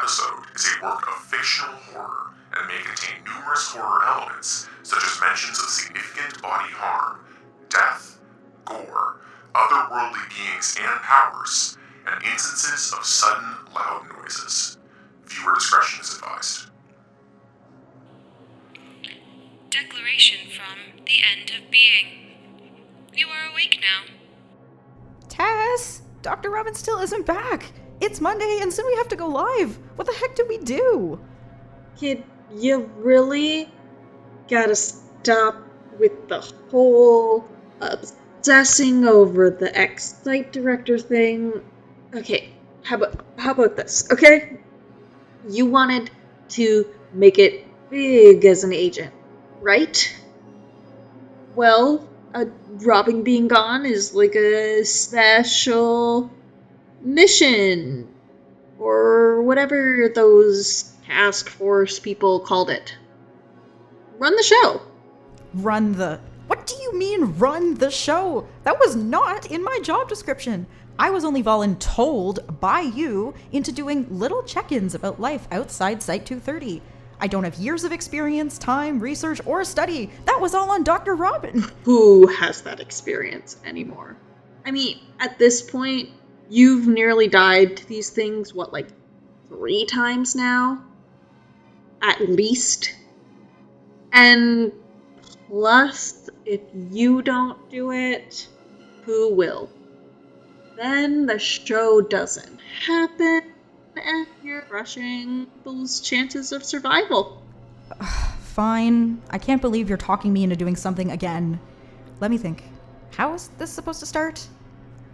episode is a work of fictional horror and may contain numerous horror elements, such as mentions of significant body harm, death, gore, otherworldly beings and powers, and instances of sudden, loud noises. Viewer discretion is advised. Declaration from the End of Being. You are awake now. Tess! Dr. Robin still isn't back! It's Monday and soon we have to go live! What the heck did we do? Kid, you really gotta stop with the whole obsessing over the ex-site director thing. Okay, how about this, okay? You wanted to make it big as an agent, right? Well, Robin being gone is like a special mission, or whatever those task force people called it. Run the show. What do you mean, run the show? That was not in my job description. I was only voluntold by you into doing little check-ins about life outside Site 230. I don't have years of experience, time, research, or study. That was all on Dr. Robin. Who has that experience anymore? I mean, at this point, you've nearly died to these things, 3 times now? At least. And plus, if you don't do it, who will? Then the show doesn't happen, and you're crushing people's chances of survival. Fine. I can't believe you're talking me into doing something again. Let me think. How is this supposed to start?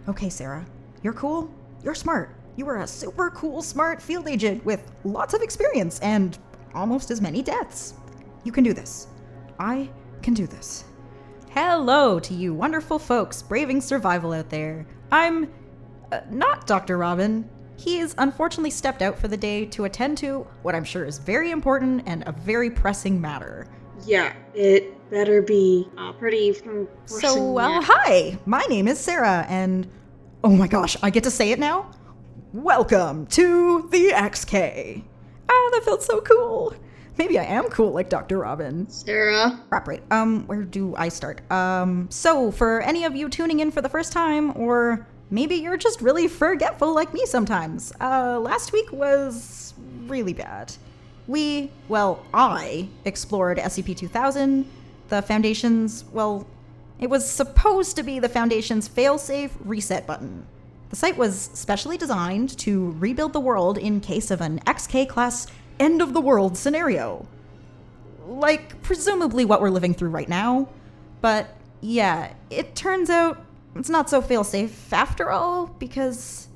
Okay, Sera. You're cool. You're smart. You were a super cool, smart field agent with lots of experience and almost as many deaths. You can do this. I can do this. Hello to you wonderful folks braving survival out there. I'm not Dr. Robin. He is unfortunately stepped out for the day to attend to what I'm sure is very important and a very pressing matter. Yeah, it better be pretty pressing. So, hi! My name is Sera, and oh my gosh, I get to say it now? Welcome to the XK. That felt so cool. Maybe I am cool like Dr. Robin. Sera. Right. Where do I start? So for any of you tuning in for the first time, or maybe you're just really forgetful like me sometimes, last week was really bad. I explored SCP-2000, the Foundation's, it was supposed to be the Foundation's fail-safe reset button. The site was specially designed to rebuild the world in case of an XK-class end-of-the-world scenario. Like, presumably what we're living through right now. But, yeah, it turns out it's not so fail-safe after all, because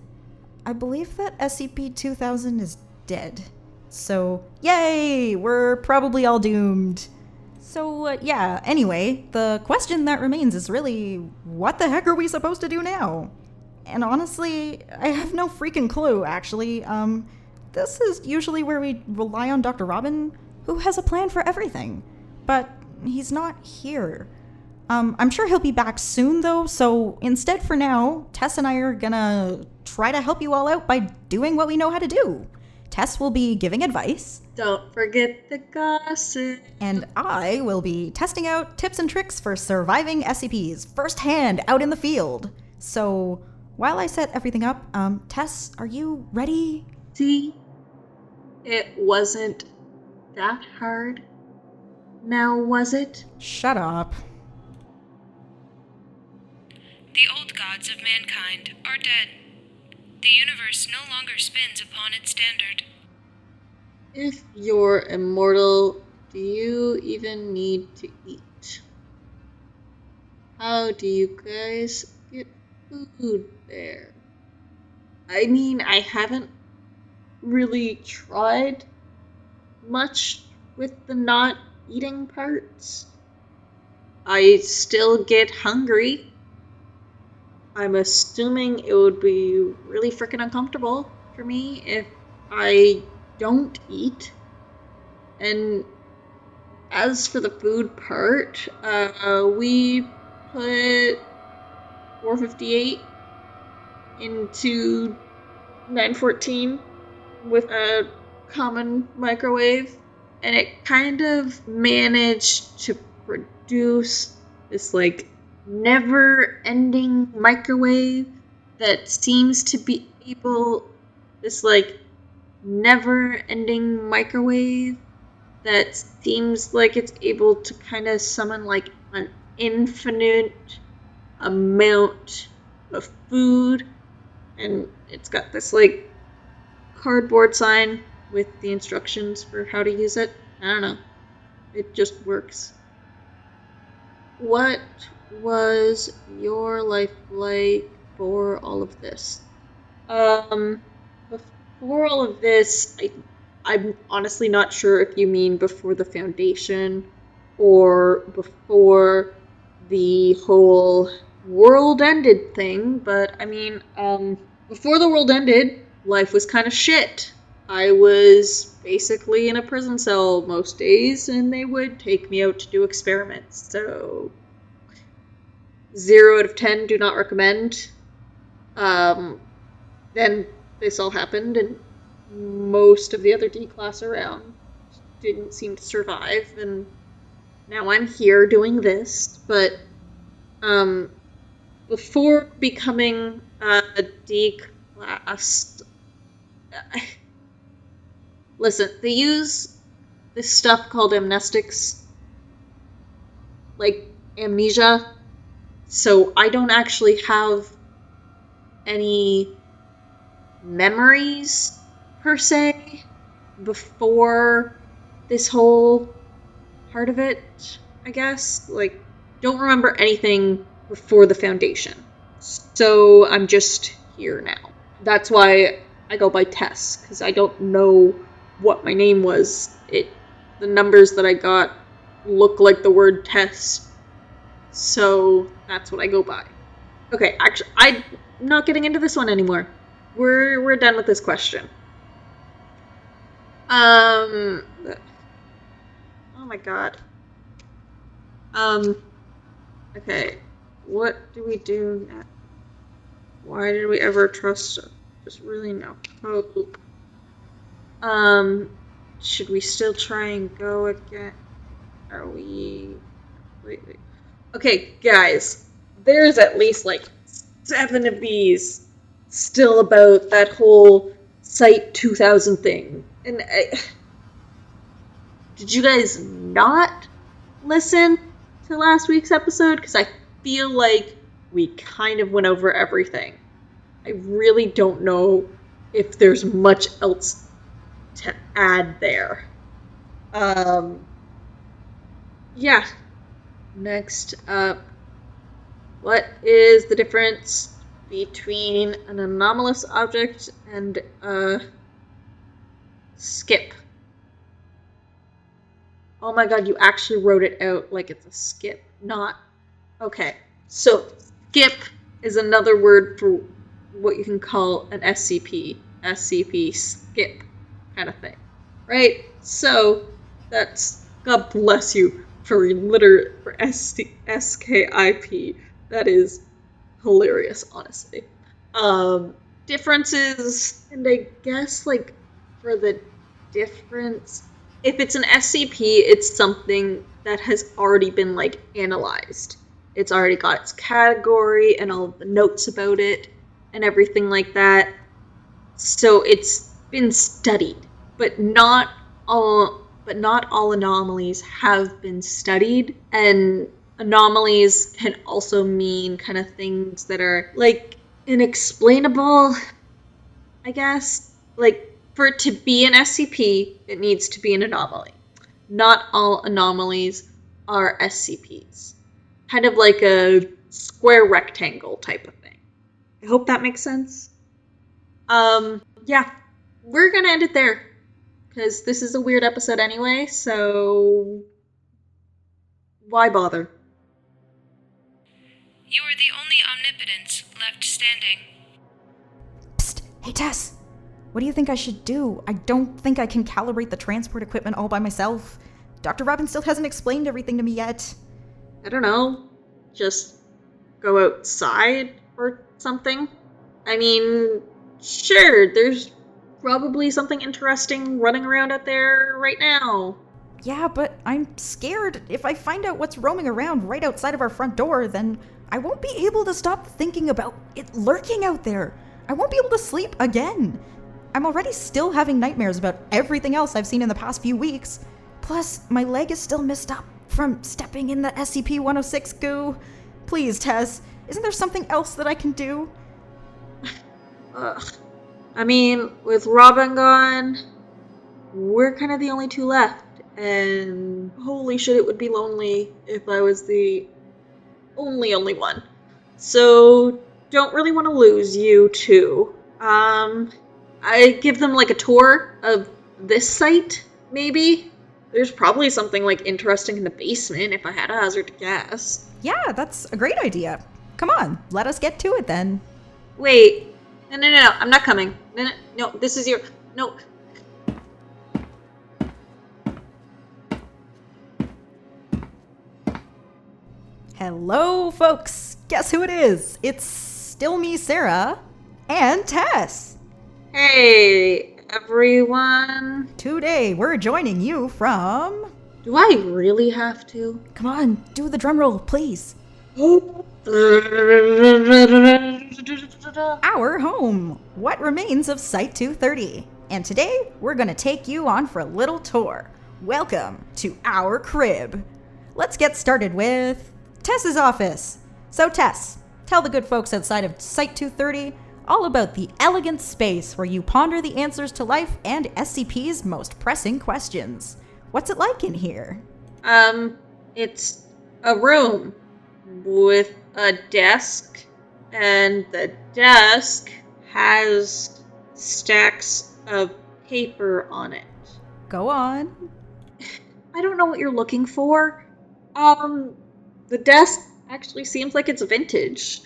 I believe that SCP-2000 is dead. So, yay! We're probably all doomed. So, anyway, the question that remains is really, what the heck are we supposed to do now? And honestly, I have no freaking clue, actually. This is usually where we rely on Dr. Robin, who has a plan for everything. But he's not here. I'm sure he'll be back soon, though, so instead for now, Tess and I are gonna try to help you all out by doing what we know how to do. Tess will be giving advice. Don't forget the gossip. And I will be testing out tips and tricks for surviving SCPs firsthand out in the field. So, while I set everything up, Tess, are you ready? See? It wasn't that hard. Now, was it? Shut up. The old gods of mankind are dead. The universe no longer spins upon its standard. If you're immortal, do you even need to eat? How do you guys get food there? I mean, I haven't really tried much with the not eating parts. I still get hungry. I'm assuming it would be really freaking uncomfortable for me if I don't eat. And as for the food part, we put 458 into 914 with a common microwave, and it kind of managed to produce this, like, never-ending microwave that seems to be able... This, like, never-ending microwave that seems like it's able to kind of summon, like, an infinite amount of food, and it's got this, like, cardboard sign with the instructions for how to use it. I don't know. It just works. What was your life like before all of this? Before all of this, I'm honestly not sure if you mean before the Foundation or before the whole world ended thing, but I mean, before the world ended, life was kind of shit. I was basically in a prison cell most days, and they would take me out to do experiments, so 0 out of 10, do not recommend. Then this all happened, and most of the other D-class around didn't seem to survive, and now I'm here doing this, but, before becoming a D-class... Listen, they use this stuff called amnestics, like amnesia, so I don't actually have any memories, per se, before this whole part of it, I guess. Like, don't remember anything before the Foundation. So I'm just here now. That's why I go by Tess, because I don't know what my name was. The numbers that I got look like the word test, so that's what I go by. Okay, actually, I'm not getting into this one anymore. We're done with this question. Oh my god. Okay, what do we do now? Why did we ever trust? Just really no hope. Should we still try and go again? Are we... Wait. Okay, guys. There's at least, like, 7 of these still about that whole Site 2000 thing. And did you guys not listen to last week's episode? Because I feel like we kind of went over everything. I really don't know if there's much else to add there. Yeah. Next up, what is the difference between an anomalous object and a skip? Oh my god, you actually wrote it out like it's a skip, not... Okay, so skip is another word for what you can call an SCP. SCP skip kind of thing, right? So that's... God bless you for SKIP. That is hilarious, honestly. Differences, and I guess, like, for the difference, if it's an SCP, it's something that has already been, like, analyzed. It's already got its category and all of the notes about it and everything like that. So it's been studied, but not all anomalies have been studied, and anomalies can also mean kind of things that are, like, inexplainable, I guess. Like, for it to be an SCP, it needs to be an anomaly. Not all anomalies are SCPs. Kind of like a square rectangle type of thing. I hope that makes sense. Yeah, we're gonna end it there, because this is a weird episode anyway, so why bother? You are the only omnipotence left standing. Psst! Hey, Tess! What do you think I should do? I don't think I can calibrate the transport equipment all by myself. Dr. Robin still hasn't explained everything to me yet. I don't know. Just go outside or something? I mean, sure, there's probably something interesting running around out there right now. Yeah, but I'm scared. If I find out what's roaming around right outside of our front door, then I won't be able to stop thinking about it lurking out there. I won't be able to sleep again. I'm already still having nightmares about everything else I've seen in the past few weeks. Plus, my leg is still messed up from stepping in the SCP-106 goo. Please, Tess, isn't there something else that I can do? I mean, with Robin gone, we're kind of the only two left. And holy shit, it would be lonely if I was the only one. So, don't really want to lose you two. I give them like a tour of this site, maybe? There's probably something like interesting in the basement if I had a hazard to guess. Yeah, that's a great idea. Come on, let us get to it then. Wait. No, I'm not coming. No, this is your... No. Hello, folks. Guess who it is? It's still me, Sera, and Tess. Hey, everyone. Today, we're joining you from... Do I really have to? Come on, do the drum roll, please. Our home. What remains of Site-230? And today, we're going to take you on for a little tour. Welcome to our crib. Let's get started with Tess's office. So Tess, tell the good folks outside of Site-230 all about the elegant space where you ponder the answers to life and SCP's most pressing questions. What's it like in here? It's a room with a desk, and the desk has stacks of paper on it. Go on. I don't know what you're looking for. The desk actually seems like it's vintage.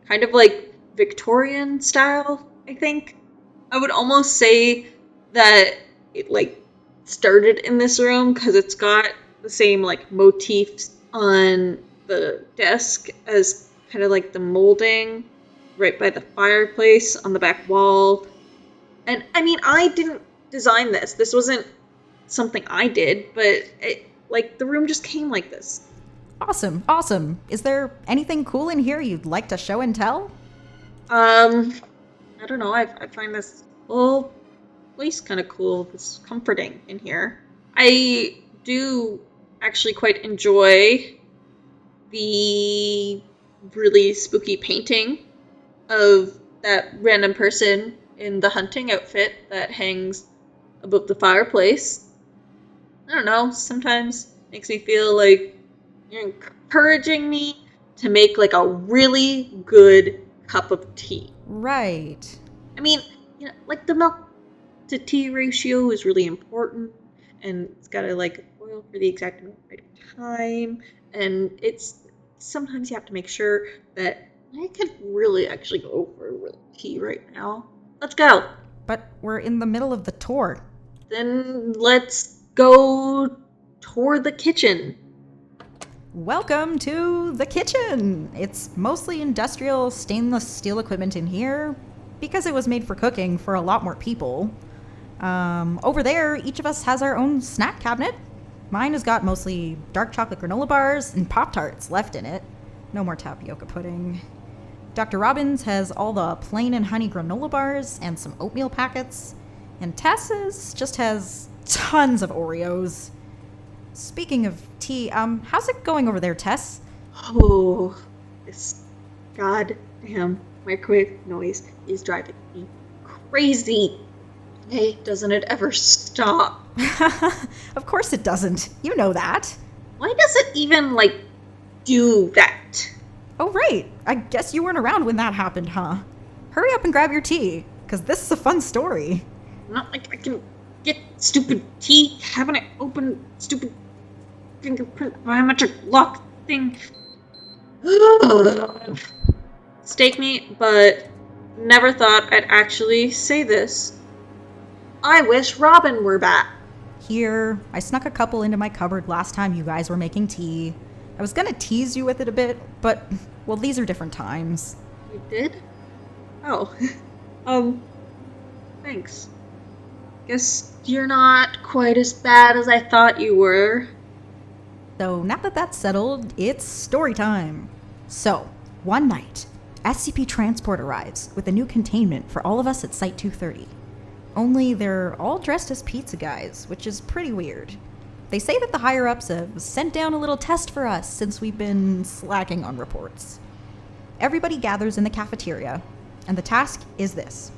Kind of like Victorian style, I think. I would almost say that it, started in this room because it's got the same, motifs on the desk as kind of like the molding right by the fireplace on the back wall. And, I mean, I didn't design this. This wasn't something I did, but, the room just came like this. Awesome. Is there anything cool in here you'd like to show and tell? I don't know. I find this whole place kind of cool. It's comforting in here. I do actually quite enjoy the really spooky painting of that random person in the hunting outfit that hangs above the fireplace. I don't know. Sometimes makes me feel like you're encouraging me to make a really good cup of tea. Right. I mean, the milk to tea ratio is really important, and it's gotta boil for the exact right time, and it's sometimes you have to make sure that I could really actually go for a real tea right now. Let's go. But we're in the middle of the tour. Then let's go toward the kitchen. Welcome to the kitchen. It's mostly industrial stainless steel equipment in here because it was made for cooking for a lot more people. Over there, each of us has our own snack cabinet. Mine has got mostly dark chocolate granola bars and Pop-Tarts left in it. No more tapioca pudding. Dr. Robbins has all the plain and honey granola bars and some oatmeal packets. And Tess's just has tons of Oreos. Speaking of tea, how's it going over there, Tess? Oh, this goddamn microwave noise is driving me crazy. Hey, doesn't it ever stop? Of course it doesn't. You know that. Why does it even, do that? Oh, right. I guess you weren't around when that happened, huh? Hurry up and grab your tea, because this is a fun story. Not like I can get stupid tea, having it open, stupid fingerprint biometric lock thing. Stake me, but never thought I'd actually say this. I wish Robin were back. Here, I snuck a couple into my cupboard last time you guys were making tea. I was gonna tease you with it a bit, but, well, these are different times. You did? Oh. Thanks. Guess you're not quite as bad as I thought you were. So now that that's settled, it's story time. So, one night, SCP Transport arrives with a new containment for all of us at Site 230. Only they're all dressed as pizza guys, which is pretty weird. They say that the higher-ups have sent down a little test for us since we've been slacking on reports. Everybody gathers in the cafeteria, and the task is this.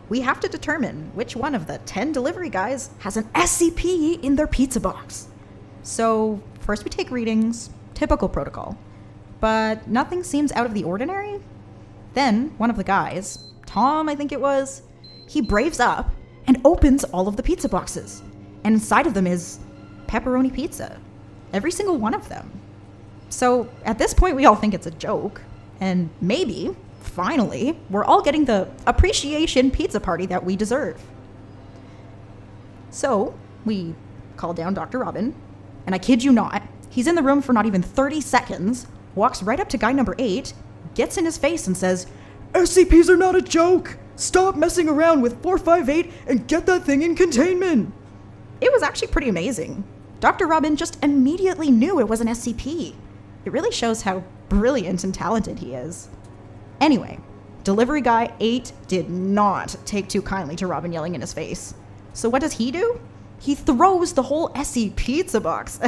We have to determine which one of the 10 delivery guys has an SCP in their pizza box. So, first we take readings, typical protocol. But nothing seems out of the ordinary. Then, one of the guys, Tom I think it was, he braves up and opens all of the pizza boxes. And inside of them is pepperoni pizza. Every single one of them. So, at this point we all think it's a joke. And maybe, finally, we're all getting the appreciation pizza party that we deserve. So, we call down Dr. Robin, and I kid you not, he's in the room for not even 30 seconds, walks right up to guy number 8, gets in his face and says, "SCPs are not a joke! Stop messing around with 458 and get that thing in containment!" It was actually pretty amazing. Dr. Robin just immediately knew it was an SCP. It really shows how brilliant and talented he is. Anyway, delivery guy 8 did not take too kindly to Robin yelling in his face. So what does he do? He throws the whole SC pizza box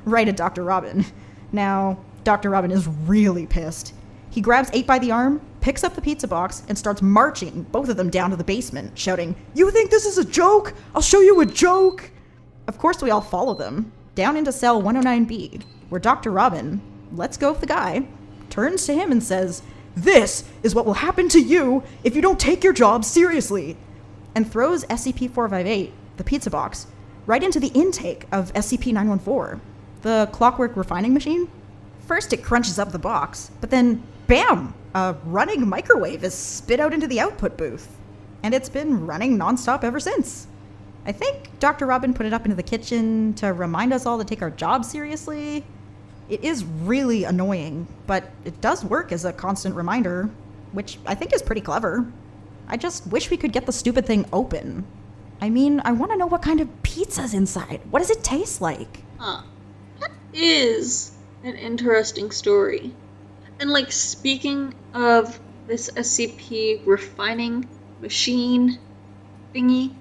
right at Dr. Robin. Now, Dr. Robin is really pissed. He grabs 8 by the arm, picks up the pizza box, and starts marching both of them down to the basement, shouting, "You think this is a joke? I'll show you a joke!" Of course, we all follow them, down into cell 109B, where Dr. Robin lets go of the guy, turns to him and says, "This is what will happen to you if you don't take your job seriously," and throws SCP-458, the pizza box, right into the intake of SCP-914, the clockwork refining machine. First it crunches up the box, but then, bam! A running microwave is spit out into the output booth. And it's been running nonstop ever since. I think Dr. Robin put it up into the kitchen to remind us all to take our job seriously. It is really annoying, but it does work as a constant reminder, which I think is pretty clever. I just wish we could get the stupid thing open. I mean, I want to know what kind of pizza's inside. What does it taste like? That is an interesting story. And speaking of this SCP refining machine thingy,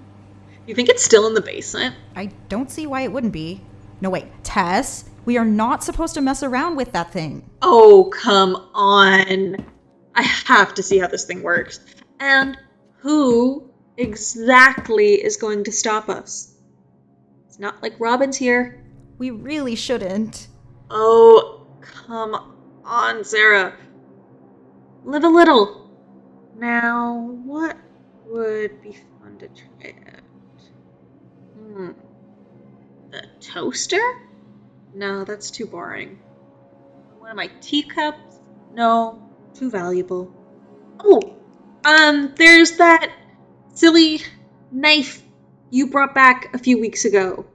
you think it's still in the basement? I don't see why it wouldn't be. No, wait, Tess, we are not supposed to mess around with that thing. Oh, come on. I have to see how this thing works. And who exactly is going to stop us? It's not like Robin's here. We really shouldn't. Oh, come on, Sera. Live a little. Now, what would be fun to try out? The toaster? No, that's too boring. One of my teacups? No, too valuable. Oh, there's that silly knife you brought back a few weeks ago.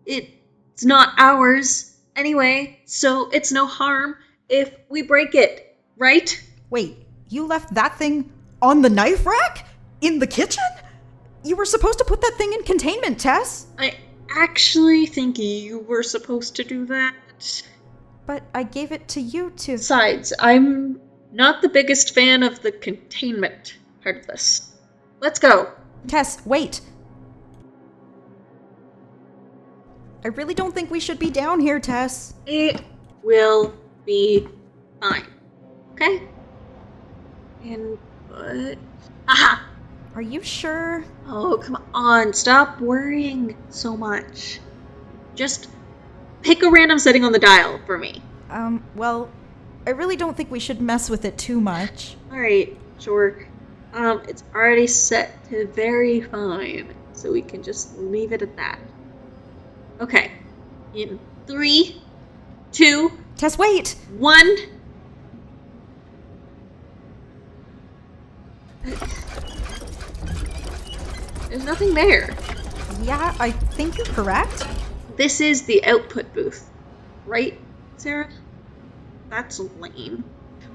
It's not ours anyway, so it's no harm if we break it, right? Wait, you left that thing on the knife rack? In the kitchen? You were supposed to put that thing in containment, Tess. I actually think you were supposed to do that. But I gave it to you to... Besides, I'm not the biggest fan of the containment part of this. Let's go. Tess, wait. I really don't think we should be down here, Tess. It will be fine. Okay? Input. Aha! Are you sure? Oh, come on. Stop worrying so much. Just pick a random setting on the dial for me. Well, I really don't think we should mess with it too much. Alright, sure. It's already set to very fine, so we can just leave it at that. Okay. In 3, 2... Tess, wait! 1... There's nothing there. Yeah, I think you're correct. This is the output booth. Right, Sera? That's lame.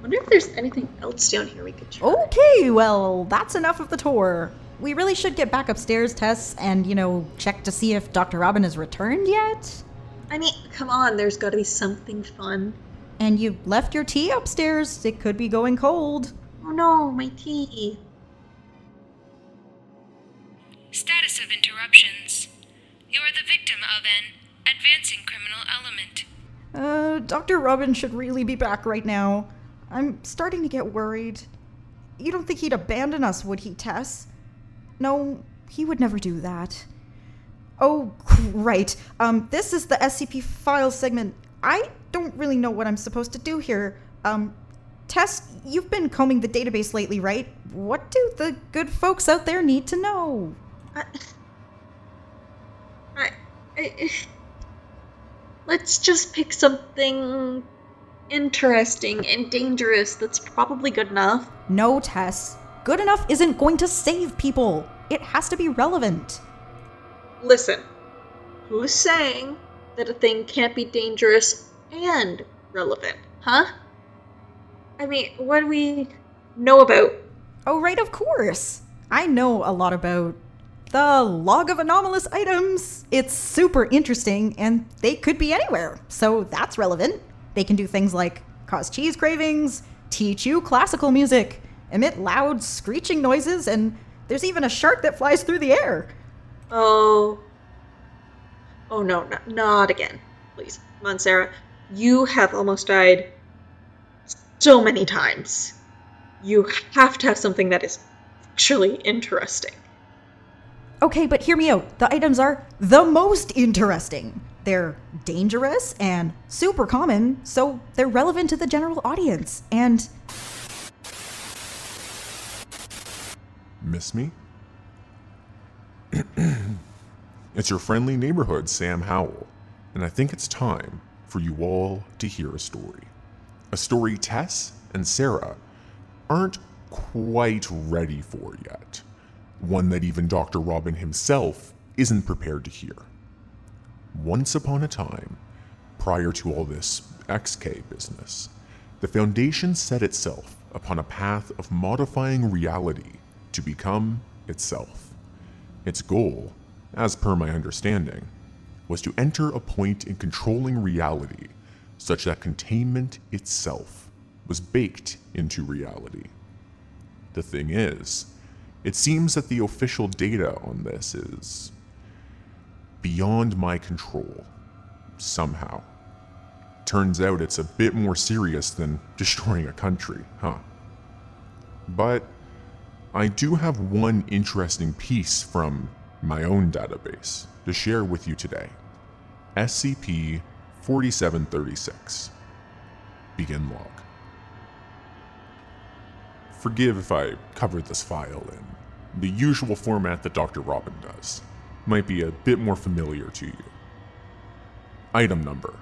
Wonder if there's anything else down here we could try. Okay, well, that's enough of the tour. we really should get back upstairs, Tess, and, check to see if Dr. Robin has returned yet. I mean, come on, there's gotta be something fun. And you left your tea upstairs. It could be going cold. Oh no, my tea. Status of interruptions. You are the victim of an advancing criminal element. Dr. Robin should really be back right now. I'm starting to get worried. You don't think he'd abandon us, would he, Tess? No, he would never do that. Oh, right. This is the SCP Files segment. I don't really know what I'm supposed to do here. Tess, you've been combing the database lately, right? What do the good folks out there need to know? Let's just pick something interesting and dangerous that's probably good enough. No, Tess. Good enough isn't going to save people. It has to be relevant. Listen, who's saying that a thing can't be dangerous and relevant, huh? I mean, what do we know about? Oh, right, of course. I know a lot about the log of anomalous items. It's super interesting, and they could be anywhere, so that's relevant. They can do things like cause cheese cravings, teach you classical music, emit loud screeching noises, and there's even a shark that flies through the air. Oh no, not again. Please. Come on, Sarah. You have almost died so many times. You have to have something that is actually interesting. Okay, but hear me out. The items are the most interesting. They're dangerous and super common, so they're relevant to the general audience. And... Miss me? It's your friendly neighborhood, Sam Howell, and I think it's time for you all to hear a story. A story Tess and Sera aren't quite ready for yet. One that even Dr. Robin himself isn't prepared to hear. Once upon a time, prior to all this XK business, the Foundation set itself upon a path of modifying reality to become itself. Its goal, as per my understanding, was to enter a point in controlling reality such that containment itself was baked into reality. The thing is, it seems that the official data on this is beyond my control, somehow. Turns out it's a bit more serious than destroying a country, huh? But I do have one interesting piece from my own database to share with you today. SCP-4736. Begin log. Forgive if I covered this file in the usual format that Dr. Robin does. Might be a bit more familiar to you. Item number,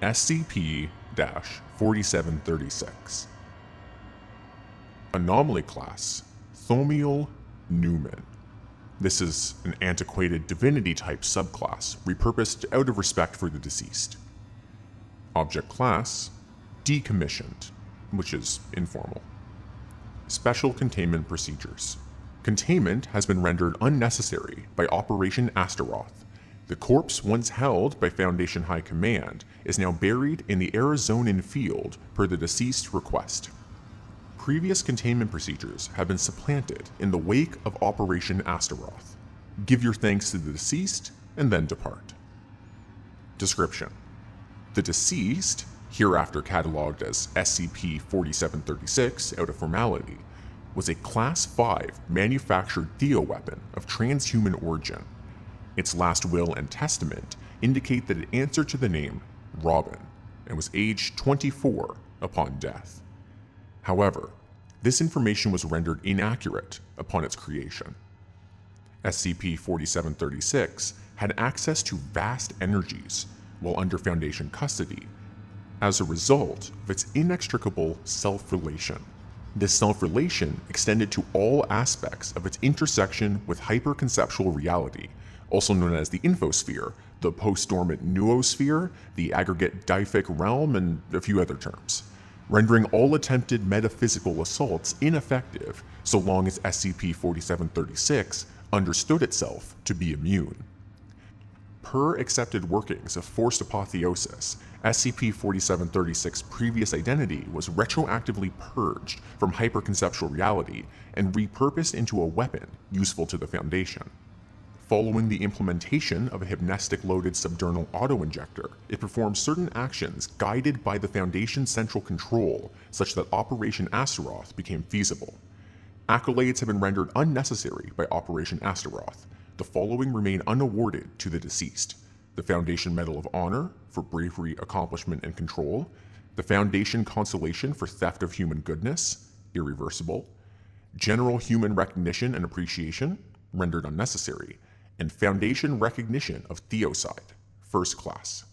SCP-4736. Anomaly class, Thomiel Newman. This is an antiquated divinity-type subclass repurposed out of respect for the deceased. Object class, decommissioned, which is informal. Special containment procedures. Containment has been rendered unnecessary by Operation Astaroth. The corpse once held by Foundation High Command is now buried in the Arizonan field per the deceased's request. Previous containment procedures have been supplanted in the wake of Operation Astaroth. Give your thanks to the deceased and then depart. Description. The deceased, hereafter catalogued as SCP-4736 out of formality, was a Class 5 manufactured theoweapon of transhuman origin. Its last will and testament indicate that it answered to the name Robin and was aged 24 upon death. However, this information was rendered inaccurate upon its creation. SCP-4736 had access to vast energies while under Foundation custody as a result of its inextricable self-relation. This self-relation extended to all aspects of its intersection with hyperconceptual reality, also known as the infosphere, the post-dormant noosphere, the aggregate deific realm, and a few other terms. rendering all attempted metaphysical assaults ineffective so long as SCP-4736 understood itself to be immune. Per accepted workings of forced apotheosis, SCP-4736's previous identity was retroactively purged from hyperconceptual reality and repurposed into a weapon useful to the Foundation. Following the implementation of a hypnestic-loaded subdermal autoinjector, it performed certain actions guided by the Foundation's central control, such that Operation Astaroth became feasible. Accolades have been rendered unnecessary by Operation Astaroth. The following remain unawarded to the deceased: the Foundation Medal of Honor for bravery, accomplishment, and control, the Foundation Constellation for theft of human goodness, irreversible, General Human Recognition and Appreciation, rendered unnecessary, and Foundation Recognition of Theocide, first class.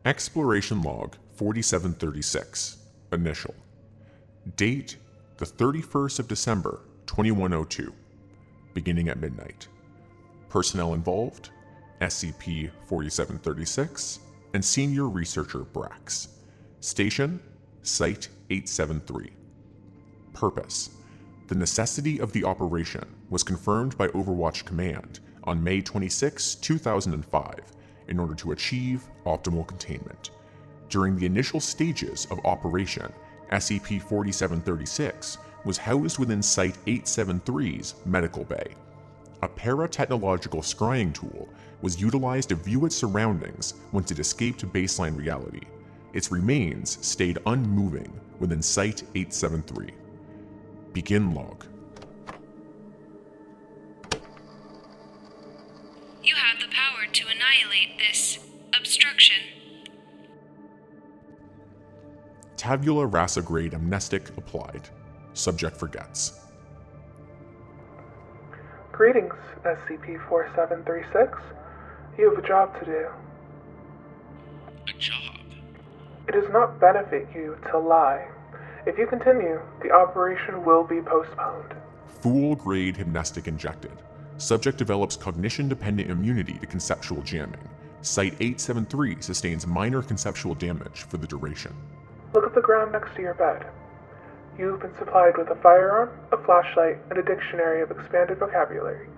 Exploration Log 4736, initial. Date, the 31st of December, 2102, beginning at midnight. Personnel involved, SCP-4736 and Senior Researcher Brax. Station, Site 873. Purpose: the necessity of the operation was confirmed by Overwatch Command on May 26, 2005, in order to achieve optimal containment. During the initial stages of operation, SCP-4736 was housed within Site 873's medical bay. A para-technological scrying tool was utilized to view its surroundings once it escaped baseline reality. Its remains stayed unmoving within Site 873. Begin log. You have the power to annihilate this obstruction. Tabula rasa grade amnestic applied. Subject forgets. Greetings, SCP-4736. You have a job to do. A job? It does not benefit you to lie. If you continue, the operation will be postponed. Fool grade hypnestic injected. Subject develops cognition-dependent immunity to conceptual jamming. Site 873 sustains minor conceptual damage for the duration. Look at the ground next to your bed. You have been supplied with a firearm, a flashlight, and a dictionary of expanded vocabulary.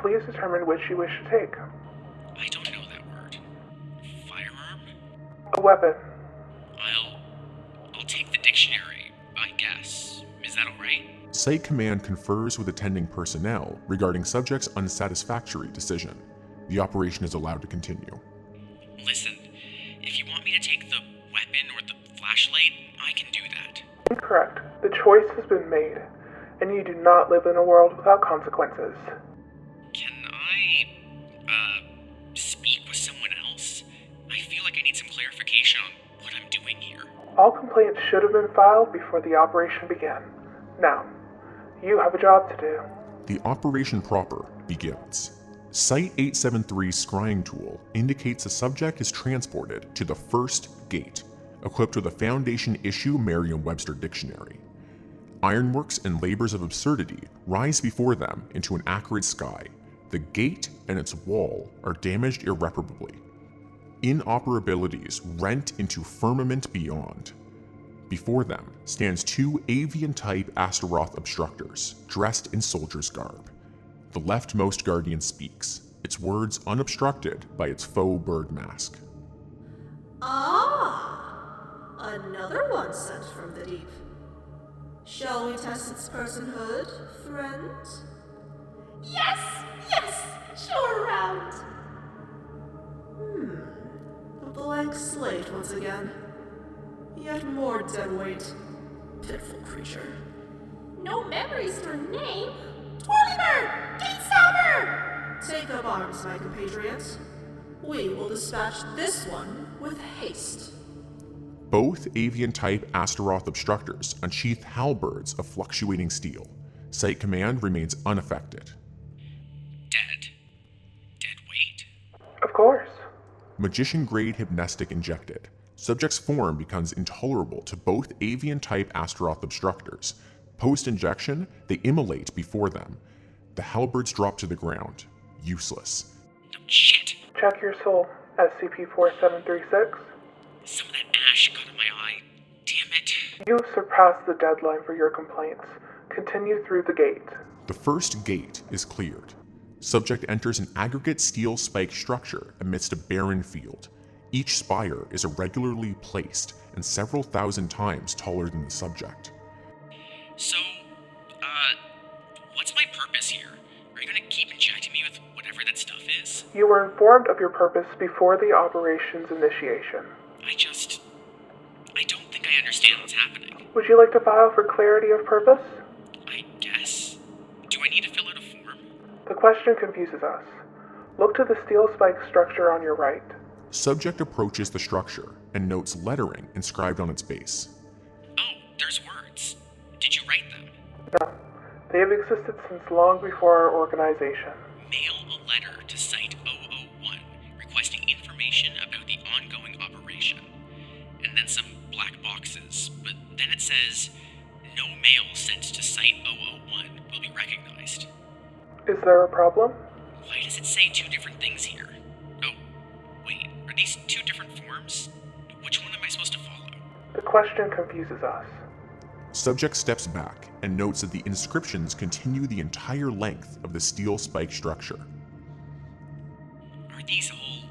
Please determine which you wish to take. I don't know that word. Firearm? A weapon. I'll take the dictionary, I guess. Is that alright? Site Command confers with attending personnel regarding subject's unsatisfactory decision. The operation is allowed to continue. Listen, if you want me to take the weapon or the flashlight, I can do that. Incorrect. The choice has been made, and you do not live in a world without consequences. Can I, speak with someone else? I feel like I need some clarification on what I'm doing here. All complaints should have been filed before the operation began. Now, you have a job to do. The operation proper begins. Site 873's scrying tool indicates the subject is transported to the first gate, equipped with a Foundation-issue Merriam-Webster dictionary. Ironworks and labors of absurdity rise before them into an acrid sky. The gate and its wall are damaged irreparably. Inoperabilities rent into firmament beyond. Before them stands two avian-type Astaroth obstructors, dressed in soldier's garb. The leftmost guardian speaks, its words unobstructed by its faux bird mask. Ah! Another one sent from the deep. Shall we test its personhood, friend? Yes! Yes! Show her around! A blank slate once again. Yet more dead weight. Pitiful creature. No memories to her name. Twirly bird! Gate stopper! Take up arms, my compatriots. We will dispatch this one with haste. Both avian-type Astaroth obstructors unsheath halberds of fluctuating steel. Site Command remains unaffected. Dead. Dead weight? Of course. Magician-grade hypnestic injected. Subject's form becomes intolerable to both avian-type Astaroth obstructors. Post-injection, they immolate before them. The halberds drop to the ground, useless. No, shit! Check your soul. SCP-4736? Some of that ash got in my eye. Damn it. You have surpassed the deadline for your complaints. Continue through the gate. The first gate is cleared. Subject enters an aggregate steel spike structure amidst a barren field. Each spire is irregularly placed and several thousand times taller than the subject. So, what's my purpose here? Are you gonna keep injecting me with whatever that stuff is? You were informed of your purpose before the operation's initiation. I don't think I understand what's happening. Would you like to file for clarity of purpose? I guess. Do I need to fill out a form? The question confuses us. Look to the steel spike structure on your right. Subject approaches the structure and notes lettering inscribed on its base. Oh, there's words. Did you write them? No. They have existed since long before our organization. Mail a letter to Site 001 requesting information about the ongoing operation. And then some black boxes, but then it says, no mail sent to Site 001 will be recognized. Is there a problem? Why does it say two different things here? Oh, wait, are these two different forms? Which one am I supposed to follow? The question confuses us. Subject steps back and notes that the inscriptions continue the entire length of the steel spike structure. Are these all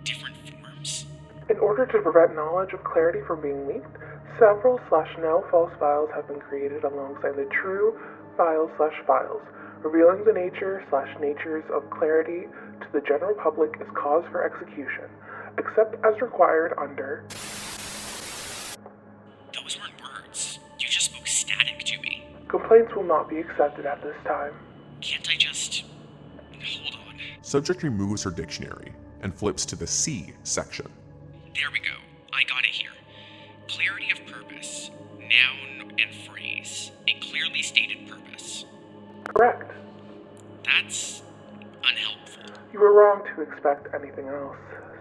different forms? In order to prevent knowledge of clarity from being leaked, several /now false files have been created alongside the true files, revealing the nature/natures of clarity to the general public as cause for execution, except as required under... Those weren't words. You just spoke static to me. Complaints will not be accepted at this time. Can't I just... hold on. Subject removes her dictionary and flips to the C section. There we go. I got it here. Clarity of purpose. Noun and phrase. A clearly stated purpose. Correct. That's unhelpful. You were wrong to expect anything else.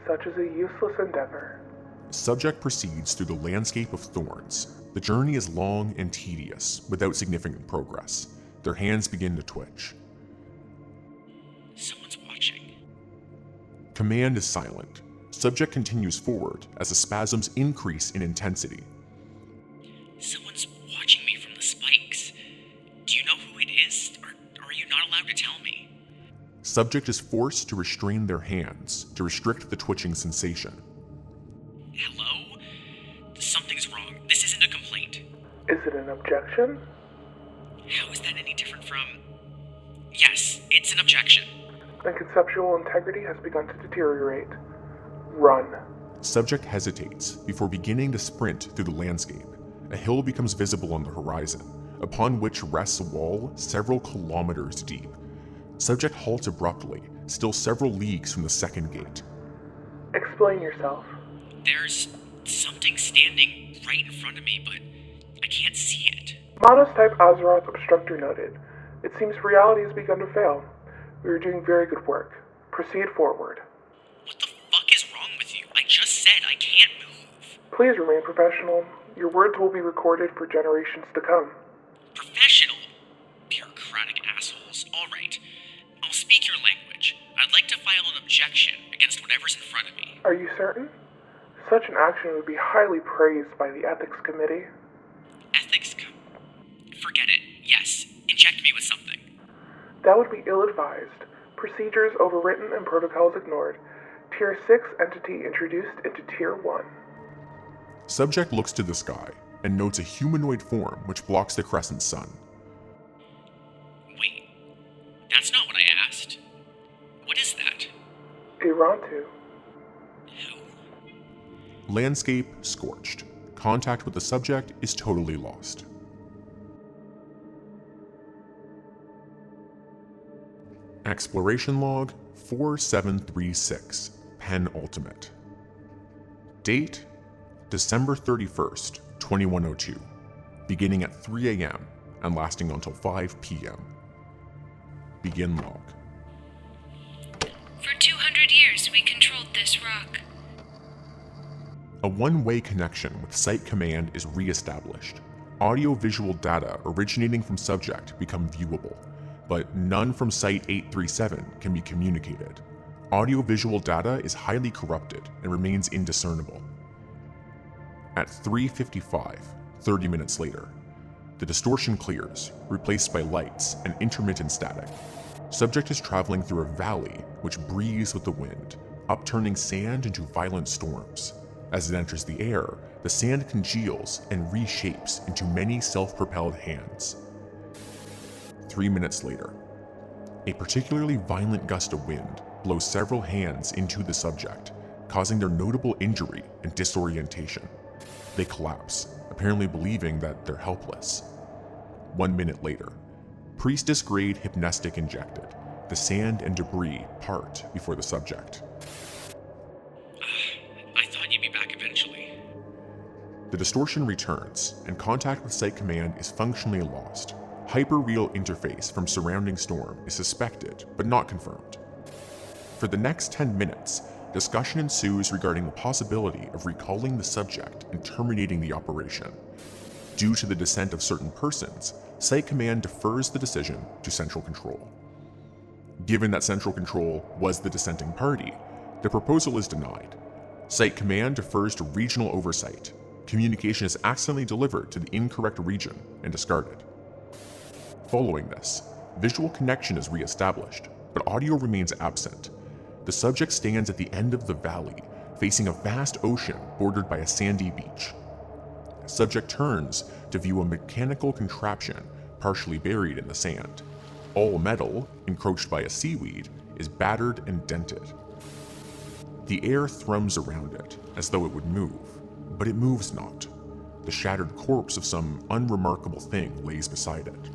Such as a useless endeavor. Subject proceeds through the landscape of thorns. The journey is long and tedious, without significant progress. Their hands begin to twitch. Someone's watching. Command is silent. Subject continues forward as the spasms increase in intensity. Someone's watching me from the spikes. Do you know who it is? Or are you not allowed to tell me? Subject is forced to restrain their hands to restrict the twitching sensation. Hello? Something's wrong. This isn't a complaint. Is it an objection? How is that any different from... Yes, it's an objection. Then conceptual integrity has begun to deteriorate. Run. Subject hesitates before beginning to sprint through the landscape. A hill becomes visible on the horizon, upon which rests a wall several kilometers deep. Subject halts abruptly, still several leagues from the second gate. Explain yourself. There's something standing right in front of me, but I can't see it. Monotype Azeroth Obstructor noted. It seems reality has begun to fail. We are doing very good work. Proceed forward. What the fuck is wrong with you? I just said I can't move. Please remain professional. Your words will be recorded for generations to come. Professional? Bureaucratic assholes. Alright. I'll speak your language. I'd like to file an objection against whatever's in front of me. Are you certain? Such an action would be highly praised by the Ethics Committee. Forget it. Yes. Inject me with something. That would be ill-advised. Procedures overwritten and protocols ignored. Tier 6 entity introduced into Tier 1. Subject looks to the sky and notes a humanoid form which blocks the crescent sun. Wait. That's not what I asked. What is that? Irantu. Who? Landscape scorched. Contact with the subject is totally lost. Exploration Log 4736, Penultimate. Date, December 31st, 2102, beginning at 3 a.m. and lasting until 5 p.m. Begin log. For 200 years, we controlled this rock. A one-way connection with Site Command is re-established. Audio-visual data originating from subject become viewable, but none from Site 837 can be communicated. Audiovisual data is highly corrupted and remains indiscernible. At 3:55, 30 minutes later, the distortion clears, replaced by lights and intermittent static. Subject is traveling through a valley which breathes with the wind, upturning sand into violent storms. As it enters the air, the sand congeals and reshapes into many self-propelled hands. 3 minutes later, a particularly violent gust of wind blows several hands into the subject, causing their notable injury and disorientation. They collapse, apparently believing that they're helpless. 1 minute later, priestess-grade hypnestic injected. The sand and debris part before the subject. I thought you'd be back eventually. The distortion returns, and contact with Site Command is functionally lost. Hyper-real interface from surrounding storm is suspected, but not confirmed. For the next 10 minutes, discussion ensues regarding the possibility of recalling the subject and terminating the operation. Due to the dissent of certain persons, Site Command defers the decision to Central Control. Given that Central Control was the dissenting party, the proposal is denied. Site Command defers to regional oversight. Communication is accidentally delivered to the incorrect region and discarded. Following this, visual connection is re-established, but audio remains absent. The subject stands at the end of the valley, facing a vast ocean bordered by a sandy beach. Subject turns to view a mechanical contraption partially buried in the sand. All metal, encroached by a seaweed, is battered and dented. The air thrums around it, as though it would move, but it moves not. The shattered corpse of some unremarkable thing lays beside it.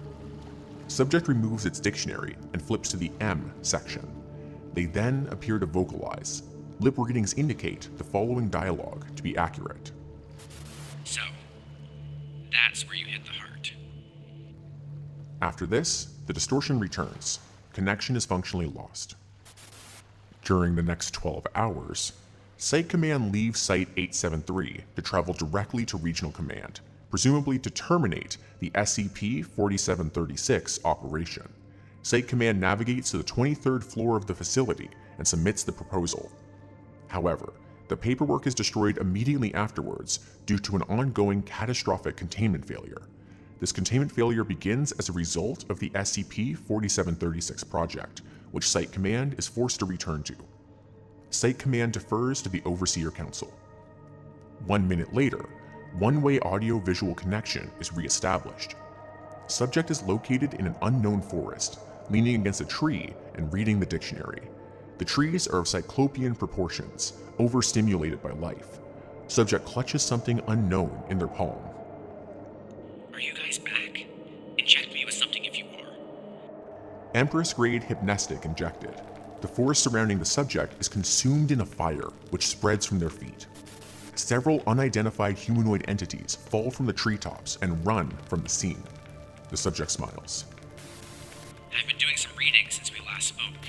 Subject removes its dictionary and flips to the M section. They then appear to vocalize. Lip readings indicate the following dialogue to be accurate. So, that's where you hit the heart. After this, the distortion returns. Connection is functionally lost. During the next 12 hours, Site Command leaves Site 873 to travel directly to Regional Command, presumably to terminate the SCP-4736 operation. Site Command navigates to the 23rd floor of the facility and submits the proposal. However, the paperwork is destroyed immediately afterwards due to an ongoing catastrophic containment failure. This containment failure begins as a result of the SCP-4736 project, which Site Command is forced to return to. Site Command defers to the Overseer Council. 1 minute later, one-way audio-visual connection is re-established. Subject is located in an unknown forest, leaning against a tree and reading the dictionary. The trees are of cyclopean proportions, overstimulated by life. Subject clutches something unknown in their palm. Are you guys back? Inject me with something if you are. Empress-grade hypnestic injected. The forest surrounding the subject is consumed in a fire, which spreads from their feet. Several unidentified humanoid entities fall from the treetops and run from the scene. The subject smiles. I've been doing some reading since we last spoke.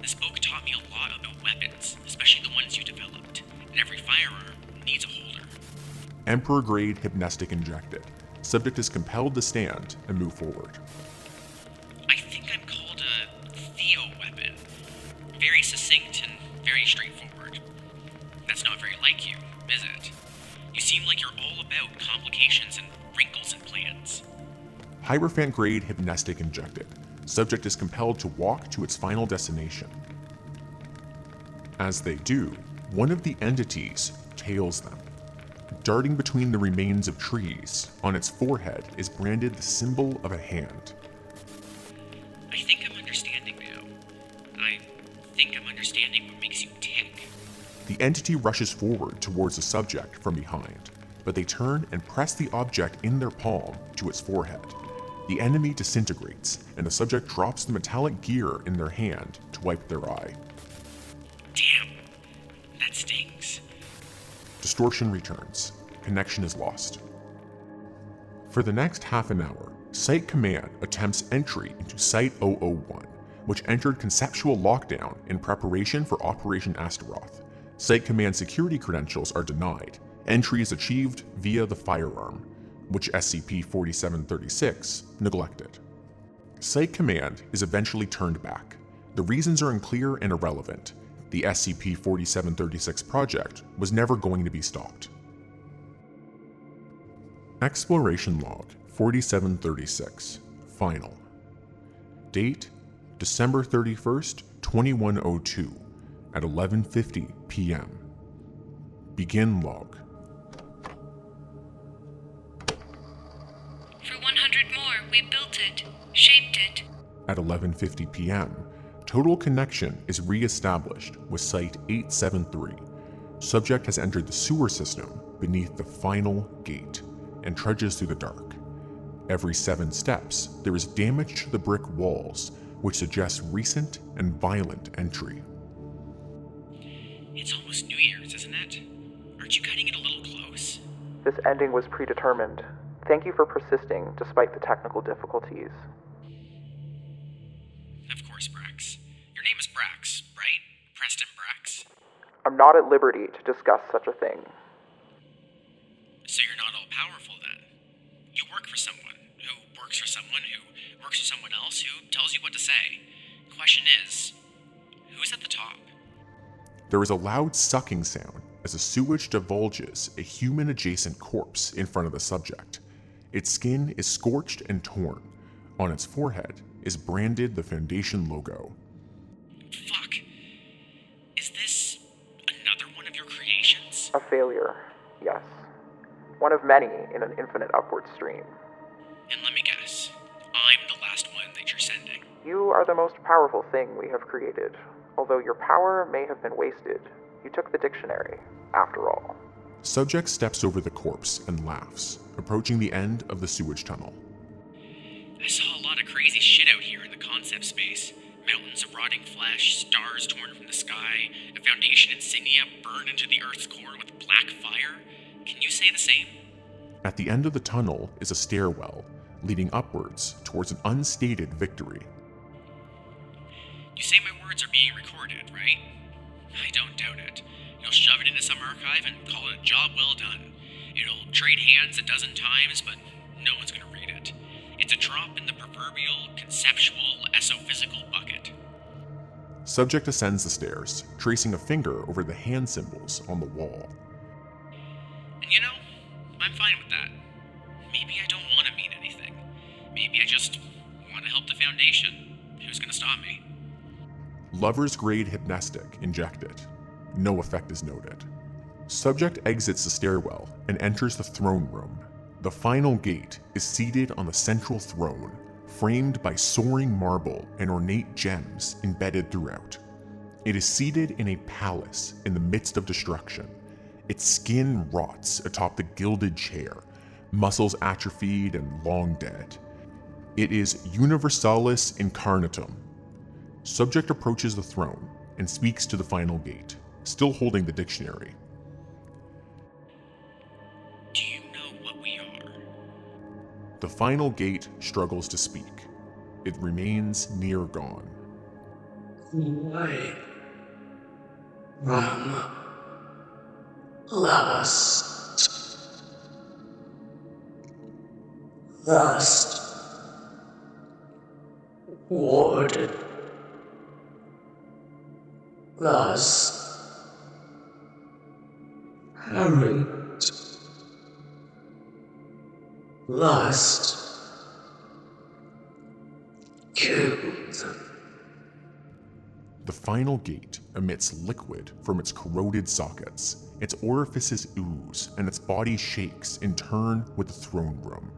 This book taught me a lot about weapons, especially the ones you developed, and every firearm needs a holder. Emperor-grade hypnestic injected. Subject is compelled to stand and move forward. I think I'm called a Theo weapon. Very succinct and very straightforward. That's not very like you, is it? You seem like you're all about complications and wrinkles and plans. Hierophant-grade hypnestic injected. Subject is compelled to walk to its final destination. As they do, one of the entities tails them. Darting between the remains of trees, on its forehead is branded the symbol of a hand. I think I'm understanding now. I think I'm understanding what makes you tick. The entity rushes forward towards the subject from behind, but they turn and press the object in their palm to its forehead. The enemy disintegrates, and the subject drops the metallic gear in their hand to wipe their eye. Damn, that stings. Distortion returns. Connection is lost. For the next half an hour, Site Command attempts entry into Site 001, which entered conceptual lockdown in preparation for Operation Astaroth. Site Command security credentials are denied. Entry is achieved via the firearm, which SCP-4736 neglected. Site Command is eventually turned back. The reasons are unclear and irrelevant. the SCP-4736 project was never going to be stopped. Exploration Log 4736, Final. Date, December 31st, 2102, at 11:50 p.m. Begin log. For 100 more, we built it, shaped it. At 11:50 p.m., total connection is re-established with Site-873. Subject has entered the sewer system beneath the final gate and trudges through the dark. Every 7 steps, there is damage to the brick walls, which suggests recent and violent entry. It's almost New Year's, isn't it? Aren't you cutting it a little close? This ending was predetermined. Thank you for persisting despite the technical difficulties. Of course, Brax. Your name is Brax, right? Preston Brax? I'm not at liberty to discuss such a thing. So you're not all-powerful then? You work for someone, who works for someone, who works for someone else, who tells you what to say. Question is, who's at the top? There is a loud sucking sound as the sewage divulges a human-adjacent corpse in front of the subject. Its skin is scorched and torn. On its forehead is branded the Foundation logo. Fuck. Is this another one of your creations? A failure, yes. One of many in an infinite upward stream. And let me guess, I'm the last one that you're sending. You are the most powerful thing we have created. Although your power may have been wasted, you took the dictionary, after all. Subject steps over the corpse and laughs, approaching the end of the sewage tunnel. I saw a lot of crazy shit out here in the concept space. Mountains of rotting flesh, stars torn from the sky, a Foundation insignia burned into the Earth's core with black fire. Can you say the same? At the end of the tunnel is a stairwell, leading upwards towards an unstated victory. You say my words are being recorded, right? I don't doubt it. You'll shove it into some archive and call it a job well done. It'll trade hands a dozen times, but no one's gonna read it. It's a drop in the proverbial conceptual esophysical bucket. Subject ascends the stairs, tracing a finger over the hand symbols on the wall. And you know, I'm fine with that. Maybe I don't want to mean anything. Maybe I just want to help the Foundation. Who's gonna stop me? Lover's grade hypnestic injected. No effect is noted. Subject exits the stairwell and enters the throne room. The final gate is seated on the central throne, framed by soaring marble and ornate gems embedded throughout. It is seated in a palace in the midst of destruction. Its skin rots atop the gilded chair, muscles atrophied and long dead. It is Universalis Incarnatum. Subject approaches the throne and speaks to the final gate, still holding the dictionary. Do you know what we are? The final gate struggles to speak. It remains near gone. Wait. Run. Lust. Lust. Ward. Lust. Parent. Lust. Killed. The final gate emits liquid from its corroded sockets. Its orifices ooze, and its body shakes in turn with the throne room.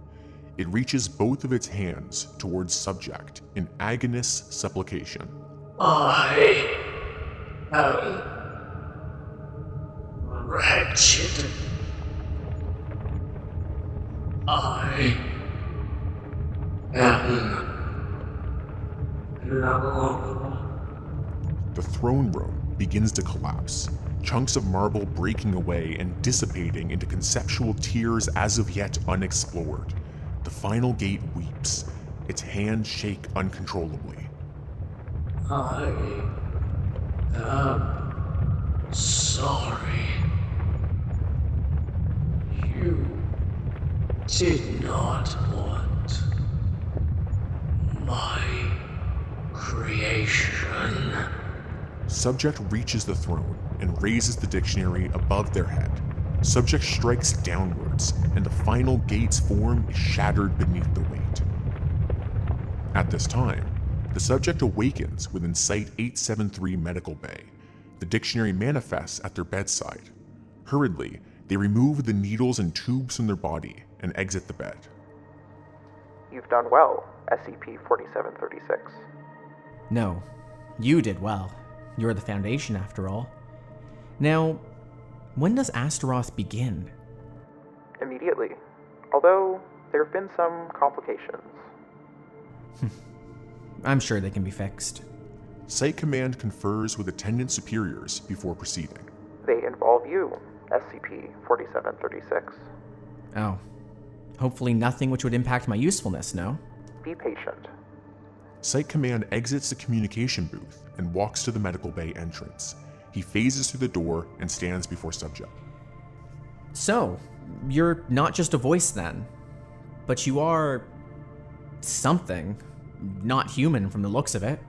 It reaches both of its hands towards Subject in agonist supplication. I am wretched. I am alone. The throne room begins to collapse, chunks of marble breaking away and dissipating into conceptual tears as of yet unexplored. The final gate weeps, its hands shake uncontrollably. I am sorry. You did not want my creation. Subject reaches the throne and raises the dictionary above their head. Subject strikes downwards, and the final gate's form is shattered beneath the weight. At this time, the subject awakens within Site 873 Medical Bay. The dictionary manifests at their bedside. Hurriedly, they remove the needles and tubes from their body and exit the bed. You've done well, SCP-4736. No, you did well. You're the Foundation, after all. Now, when does Astaroth begin? Immediately, although there have been some complications. I'm sure they can be fixed. Site Command confers with attendant superiors before proceeding. They involve you, SCP-4736. Oh. Hopefully nothing which would impact my usefulness, no? Be patient. Site Command exits the communication booth and walks to the medical bay entrance. He phases through the door and stands before Subject. So, you're not just a voice then, but you are something. Not human from the looks of it.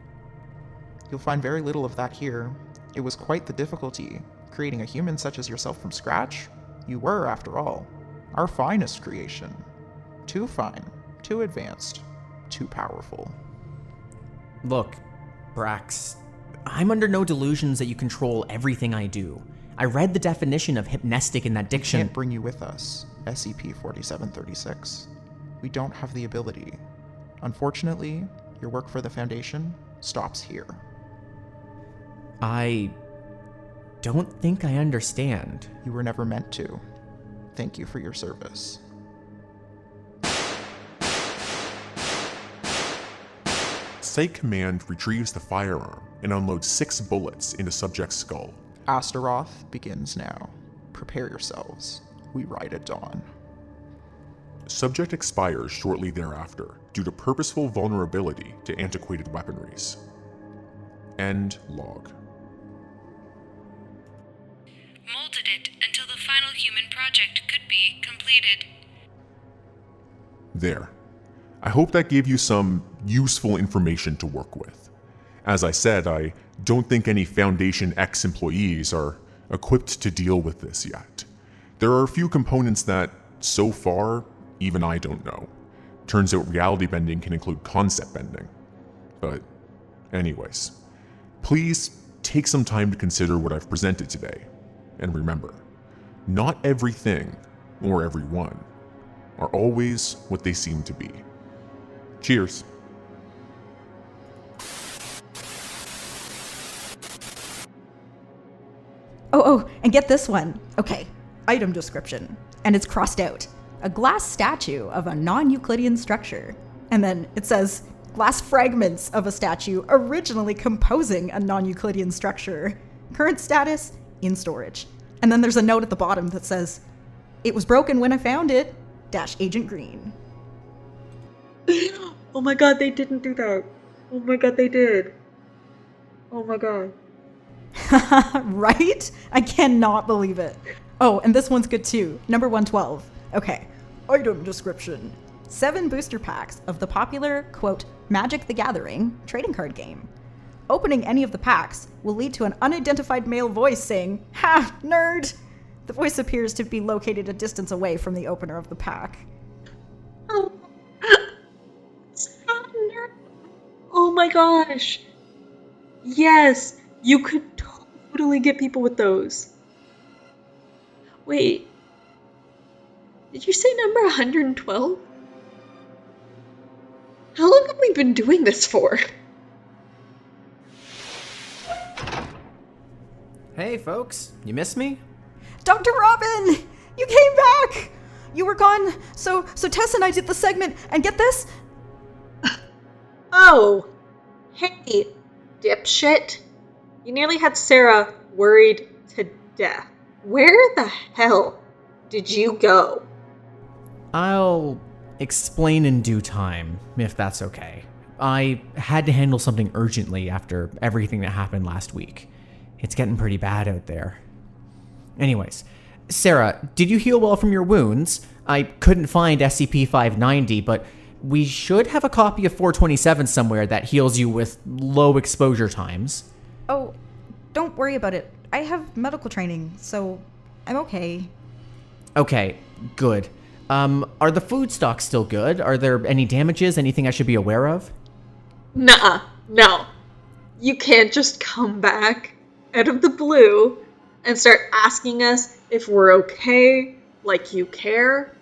You'll find very little of that here. It was quite the difficulty, creating a human such as yourself from scratch. You were, after all, our finest creation. Too fine, too advanced, too powerful. Look, Brax, I'm under no delusions that you control everything I do. I read the definition of hypnestic in that We diction. can't bring you with us, SCP-4736. We don't have the ability. Unfortunately, your work for the Foundation stops here. I don't think I understand. You were never meant to. Thank you for your service. Site Command retrieves the firearm and unloads 6 bullets into Subject's skull. Astaroth begins now. Prepare yourselves. We ride at dawn. Subject expires shortly thereafter due to purposeful vulnerability to antiquated weaponries. End log. Molded it until the final human project could be completed. There. I hope that gave you some useful information to work with. As I said, I don't think any Foundation X employees are equipped to deal with this yet. There are a few components that, so far, even I don't know. Turns out reality bending can include concept bending. But anyways, please take some time to consider what I've presented today. And remember, not everything, or everyone, are always what they seem to be. Cheers. Oh, and get this one. Okay, item description. And it's crossed out. A glass statue of a non-Euclidean structure. And then it says, glass fragments of a statue originally composing a non-Euclidean structure. Current status, in storage. And then there's a note at the bottom that says, it was broken when I found it, Agent Green. Oh my god, they didn't do that. Oh my god, they did. Oh my god. Right? I cannot believe it. Oh, and this one's good too. Number 112. Okay. Item description. 7 booster packs of the popular, quote, Magic the Gathering trading card game. Opening any of the packs will lead to an unidentified male voice saying, "Ha, nerd!" The voice appears to be located a distance away from the opener of the pack. Oh. Oh my gosh. Yes, you could totally get people with those. Wait. Did you say number 112? How long have we been doing this for? Hey, folks, you miss me? Dr. Robin! You came back! You were gone, so Tess and I did the segment, and get this? Oh, hey, dipshit. You nearly had Sera worried to death. Where the hell did you go? I'll explain in due time, if that's okay. I had to handle something urgently after everything that happened last week. It's getting pretty bad out there. Anyways, Sera, did you heal well from your wounds? I couldn't find SCP-590, but we should have a copy of 427 somewhere that heals you with low exposure times. Oh, don't worry about it. I have medical training, so I'm okay. Okay, good. Are the food stocks still good? Are there any damages? Anything I should be aware of? Nuh-uh. No. You can't just come back out of the blue and start asking us if we're okay, like you care.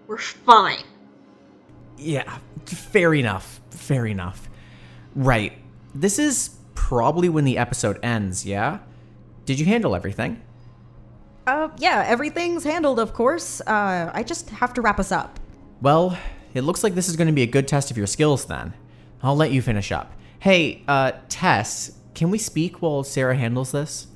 We're fine. Yeah, fair enough. Fair enough. Right. This is probably when the episode ends, yeah? Did you handle everything? Yeah, everything's handled, of course. I just have to wrap us up. Well, it looks like this is going to be a good test of your skills then. I'll let you finish up. Hey, Tess, can we speak while Sera handles this?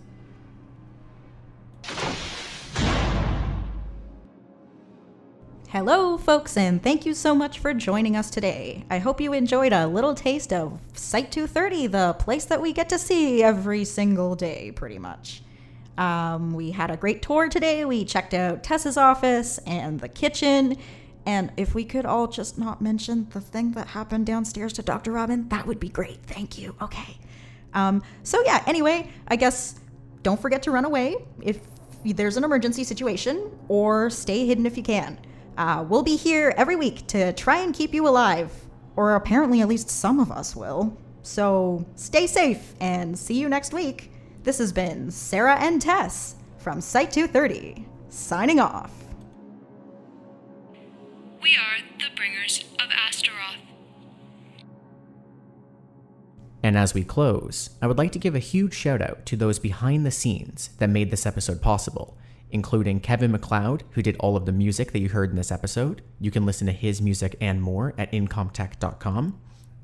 Hello, folks, and thank you so much for joining us today. I hope you enjoyed a little taste of Site-230, the place that we get to see every single day, pretty much. We had a great tour today. We checked out Tess's office and the kitchen. And if we could all just not mention the thing that happened downstairs to Dr. Robin, that would be great. Thank you. Okay. So yeah, anyway, I guess don't forget to run away if there's an emergency situation, or stay hidden if you can. We'll be here every week to try and keep you alive. Or apparently at least some of us will. So stay safe and see you next week. This has been Sera and Tess from Site-230, signing off. We are the bringers of Astaroth. And as we close, I would like to give a huge shout out to those behind the scenes that made this episode possible, including Kevin MacLeod, who did all of the music that you heard in this episode. You can listen to his music and more at incomtech.com,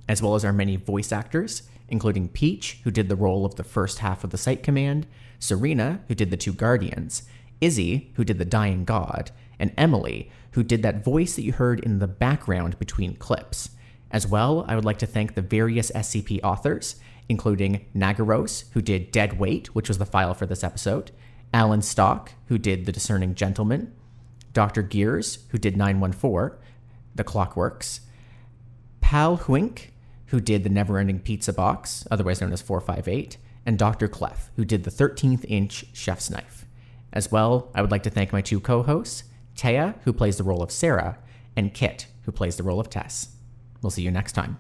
as well as our many voice actors, including Peach, who did the role of the first half of the Site Command, Serena, who did the two Guardians, Izzy, who did the Dying God, and Emily, who did that voice that you heard in the background between clips. As well, I would like to thank the various SCP authors, including Nagaros, who did Dead Weight, which was the file for this episode, Alan Stock, who did The Discerning Gentleman, Dr. Gears, who did 914, The Clockworks, Pal Huink, who did The Neverending Pizza Box, otherwise known as 458, and Dr. Clef, who did the 13th-inch chef's knife. As well, I would like to thank my two co-hosts, Taya, who plays the role of Sera, and Kit, who plays the role of Tess. We'll see you next time.